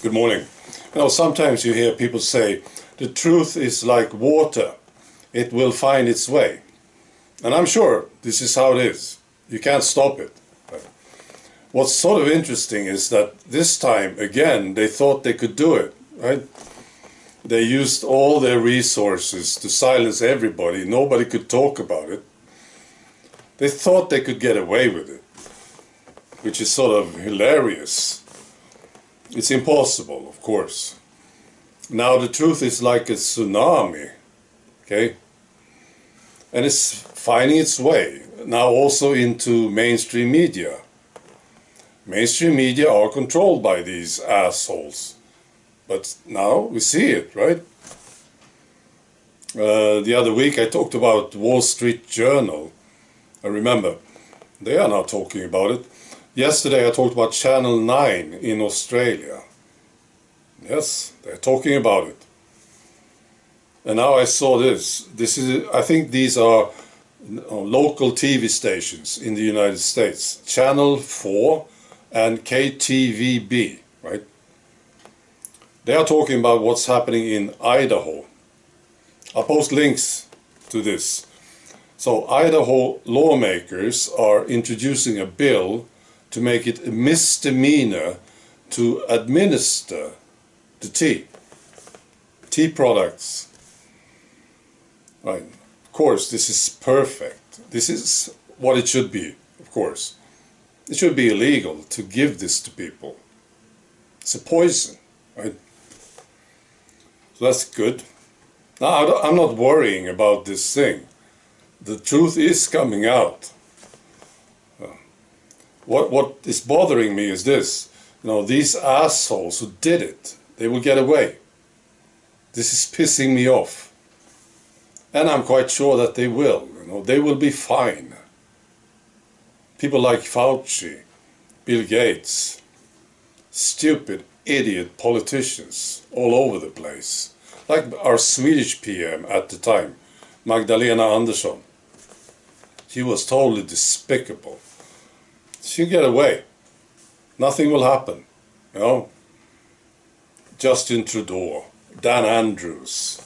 Good morning. Sometimes you hear people say, the truth is like water. It will find its way. And I'm sure this is how it is. You can't stop it. What's sort of interesting is that this time, again, they thought they could do it, right? They used all their resources to silence everybody. Nobody could talk about it. They thought they could get away with it, which is sort of hilarious. It's impossible, of course. Now the truth is like a tsunami, okay? And it's finding its way now also into mainstream media. Mainstream media are controlled by these assholes. But now we see it, right? The other week I talked about Wall Street Journal. I remember, they are now talking about it. Yesterday I talked about Channel 9 in Australia. Yes, they're talking about it. And now I saw this. I think these are local TV stations in the United States. Channel 4 and KTVB, right? They are talking about what's happening in Idaho. I'll post links to this. So Idaho lawmakers are introducing a bill to make it a misdemeanor to administer the tea products. Right. Of course, this is perfect. This is what it should be, of course. It should be illegal to give this to people. It's a poison, right? So that's good. Now, I'm not worrying about this thing. The truth is coming out. What is bothering me is this. These assholes who did it, they will get away. This is pissing me off. And I'm quite sure that they will. They will be fine. People like Fauci, Bill Gates, stupid idiot politicians all over the place. Like our Swedish PM at the time, Magdalena Andersson. She was totally despicable. She'll get away. Nothing will happen. Justin Trudeau, Dan Andrews,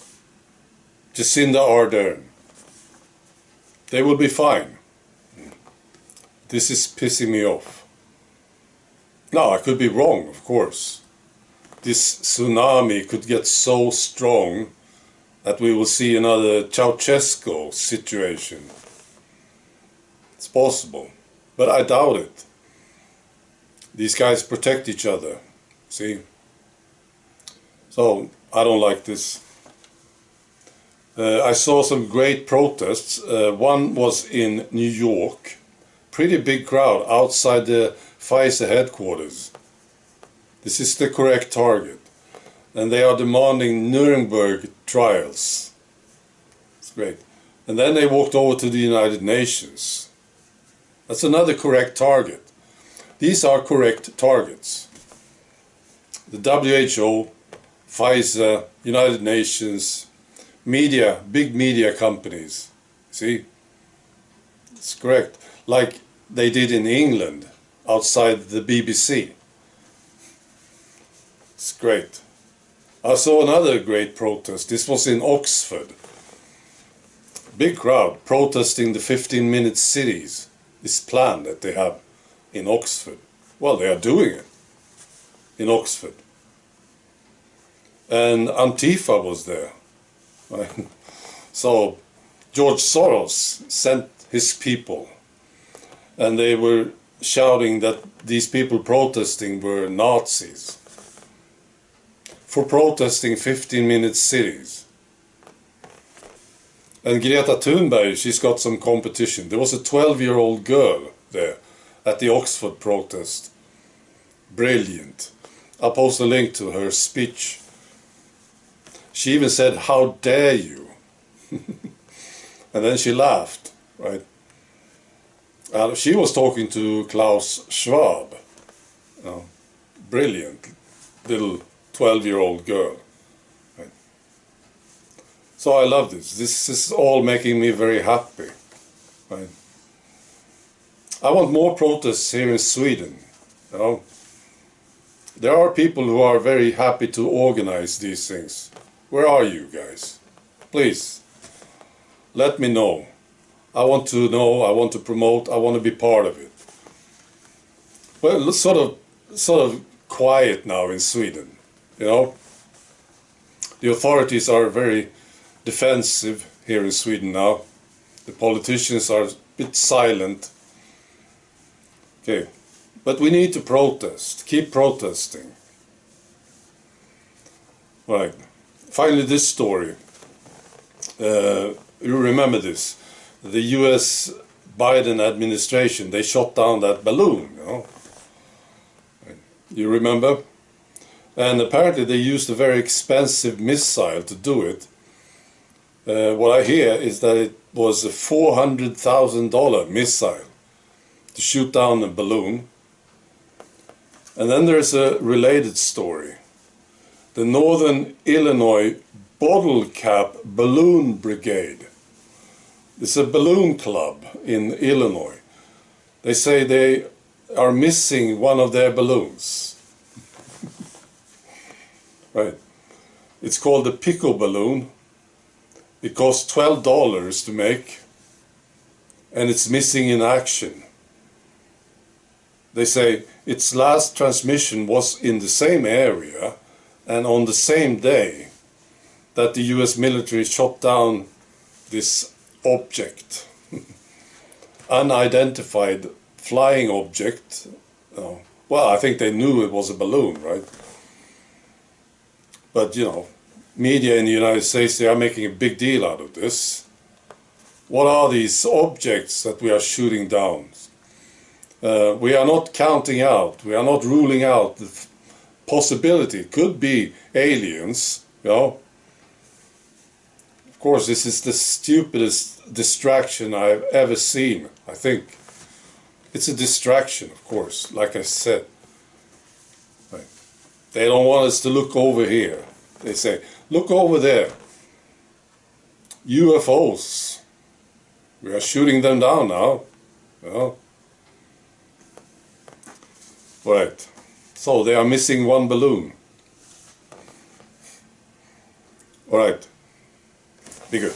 Jacinda Ardern. They will be fine. This is pissing me off. Now, I could be wrong, of course. This tsunami could get so strong that we will see another Ceausescu situation. It's possible, but I doubt it. These guys protect each other, see? So, I don't like this. I saw some great protests. One was in New York. Pretty big crowd outside the Pfizer headquarters. This is the correct target. And they are demanding Nuremberg trials. It's great. And then they walked over to the United Nations. That's another correct target. These are correct targets. The WHO, Pfizer, United Nations, media, big media companies. See? It's correct. Like they did in England, outside the BBC. It's great. I saw another great protest. This was in Oxford. Big crowd protesting the 15-minute cities. This plan that they have in Oxford. Well, they are doing it in Oxford. And Antifa was there. Right? So George Soros sent his people. And they were shouting that these people protesting were Nazis for protesting 15-minute cities. And Greta Thunberg, she's got some competition. There was a 12-year-old girl there at the Oxford protest. Brilliant. I'll post a link to her speech. She even said, "How dare you?" And then she laughed, right? She was talking to Klaus Schwab. Brilliant little 12-year-old girl. Right? So I love this. This is all making me very happy. Right? I want more protests here in Sweden. there are people who are very happy to organize these things. Where are you guys? Please, let me know. I want to know, I want to promote, I want to be part of it. Well, it's sort of quiet now in Sweden, you know. The authorities are very defensive here in Sweden now. The politicians are a bit silent. Okay, but we need to protest, keep protesting. Right, finally this story. You remember this. The US Biden administration, they shot down that balloon, you know. You remember? And apparently they used a very expensive missile to do it. What I hear is that it was a $400,000 missile to shoot down a balloon. And then there's a related story. The Northern Illinois Bottle Cap Balloon Brigade. It's a balloon club in Illinois. They say they are missing one of their balloons. Right. It's called the Pico balloon. It costs $12 to make, and it's missing in action. They say its last transmission was in the same area and on the same day that the US military shot down this object, unidentified flying object. Well, I think they knew it was a balloon, right? But, you know, media in the United States, they are making a big deal out of this. What are these objects that we are shooting down? We are not counting out, we are not ruling out the possibility. It could be aliens, you know. Of course, this is the stupidest distraction I've ever seen, I think. It's a distraction, of course, like I said. Right. They don't want us to look over here. They say, look over there. UFOs. We are shooting them down now. You know? Right. So they are missing one balloon. Alright. Be good.